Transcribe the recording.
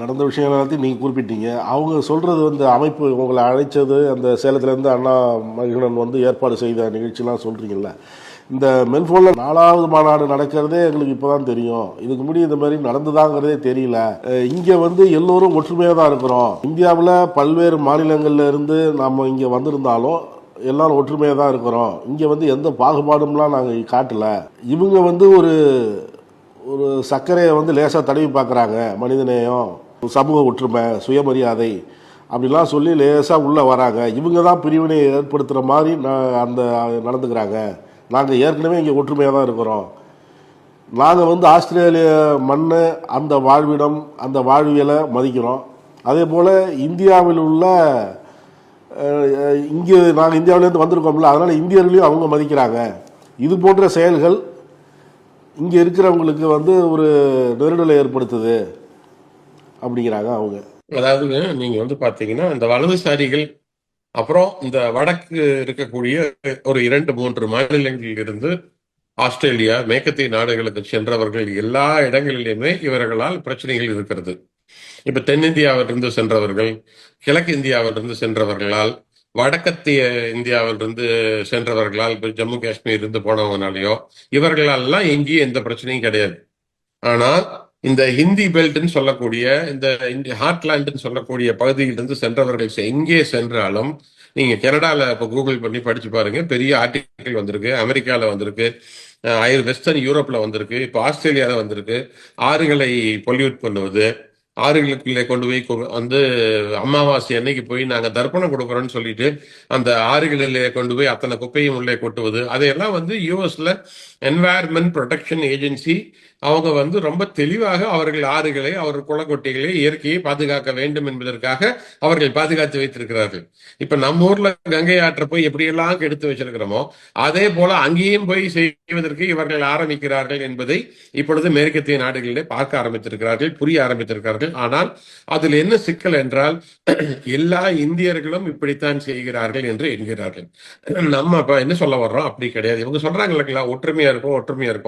நடந்த விஷயங்கள் எல்லாத்தையும் நீங்கள் குறிப்பிட்டீங்க. அவங்க சொல்கிறது அமைப்பு உங்களை அழைச்சது, அந்த சேலத்திலேருந்து அண்ணா மகிழன் ஏற்பாடு செய்த நிகழ்ச்சிலாம் சொல்கிறீங்கல்ல, இந்த மெல்போர்னில் 4வது மாநாடு நடக்கிறதே எங்களுக்கு இப்போ தான் தெரியும். இதுக்கு முன்னாடி இந்த மாதிரி நடந்துதாங்கிறதே தெரியல. இங்கே எல்லோரும் ஒற்றுமையாக தான் இருக்கிறோம். இந்தியாவில் பல்வேறு மாநிலங்களில் இருந்து நம்ம இங்கே வந்திருந்தாலும் எல்லாரும் ஒற்றுமையாக தான் இருக்கிறோம். இங்கே எந்த பாகுபாடும்லாம் நாங்கள் காட்டலை. இவங்க ஒரு ஒரு சர்க்கரையை லேசாக தடவி பார்க்குறாங்க. மனிதநேயம், சமூக ஒற்றுமை, சுயமரியாதை அப்படிலாம் சொல்லி லேசாக உள்ளே வராங்க. இவங்க தான் பிரிவினை ஏற்படுத்துகிற மாதிரி அந்த நடந்துக்கிறாங்க. நாங்கள் ஏற்கனவே இங்கே ஒற்றுமையாக தான் இருக்கிறோம். நாங்கள் ஆஸ்திரேலிய மண், அந்த வாழ்விடம், அந்த வாழ்வியலை மதிக்கிறோம். அதே போல் இந்தியாவில் உள்ள இங்கே நாங்கள் இந்தியாவிலேருந்து வந்திருக்கோம்ல, அதனால் இந்தியர்களையும் அவங்க மதிக்கிறாங்க. இது போன்ற செயல்கள் இங்கே இருக்கிறவங்களுக்கு ஒரு நெருடலை ஏற்படுத்துது அப்படிங்கிறாங்க அவங்க. அதாவது நீங்க பாத்தீங்கன்னா இந்த வலதுசாரிகள் அப்புறம் இந்த வடக்கு இருக்கக்கூடிய ஒரு 2-3 மாநிலங்களில் இருந்து ஆஸ்திரேலியா, மேற்கத்திய நாடுகளுக்கு சென்றவர்கள் எல்லா இடங்களிலுமே இவர்களால் பிரச்சனைகள் இருக்கிறது. இப்ப தென்னிந்தியாவிலிருந்து சென்றவர்கள், கிழக்கு இந்தியாவிலிருந்து சென்றவர்களால், வடக்கத்திய இந்தியாவிலிருந்து சென்றவர்களால், இப்ப ஜம்மு காஷ்மீர் இருந்து போனவங்கனாலேயோ இவர்களெல்லாம் எங்கேயும் எந்த பிரச்சனையும் கிடையாது. ஆனால் இந்த ஹிந்தி பெல்ட்னு சொல்லக்கூடிய இந்த ஹார்ட்லாண்டுன்னு சொல்லக்கூடிய பகுதியிலிருந்து சென்றவர்கள் எங்கே சென்றாலும் நீங்க கனடால இப்ப கூகுள் பண்ணி படிச்சு பாருங்க, பெரிய ஆர்டிகிள் வந்திருக்கு. அமெரிக்கால வந்திருக்கு, வெஸ்டர்ன் யூரோப்ல வந்திருக்கு, இப்ப ஆஸ்திரேலியால வந்திருக்கு. ஆறுகளை பொல்யூட் பண்ணுவது, ஆறுகளுக்குள்ளே கொண்டு போய் அமாவாசை அன்னைக்கு போய் நாங்க தர்ப்பணம் கொடுக்குறோம்னு சொல்லிட்டு அந்த ஆறுகளிலே கொண்டு போய் அத்தனை குப்பையும் உள்ளே கொட்டுவது, அதையெல்லாம் யூஎஸ்ல என்வாயர்மெண்ட் ப்ரொடெக்ஷன் ஏஜென்சி அவங்க ரொம்ப தெளிவாக அவர்கள் ஆறுகளை, அவர்கள் குளக்கொட்டைகளை, இயற்கையை பாதுகாக்க வேண்டும் என்பதற்காக அவர்கள் பாதுகாத்து வைத்திருக்கிறார்கள். இப்ப நம்ம ஊர்ல கங்கை ஆற்றை போய் எப்படியெல்லாம் கெடுத்து வச்சிருக்கிறோமோ அதே போல அங்கேயும் போய் செய்வதற்கு இவர்கள் ஆரம்பிக்கிறார்கள் என்பதை இப்பொழுது மேற்கத்திய நாடுகளிலே பார்க்க ஆரம்பித்திருக்கிறார்கள், புரிய ஆரம்பித்திருக்கிறார்கள். ஆனால் அதில் என்ன சிக்கல் என்றால் எல்லா இந்தியர்களும் இப்படித்தான் செய்கிறார்கள் என்று என்கிறார்கள். நம்ம இப்ப என்ன சொல்ல வர்றோம்? அப்படி கிடையாது. இவங்க சொல்றாங்க இல்லைங்களா, ஒற்றுமையா இருக்கும், ஒற்றுமையா இருக்கும்.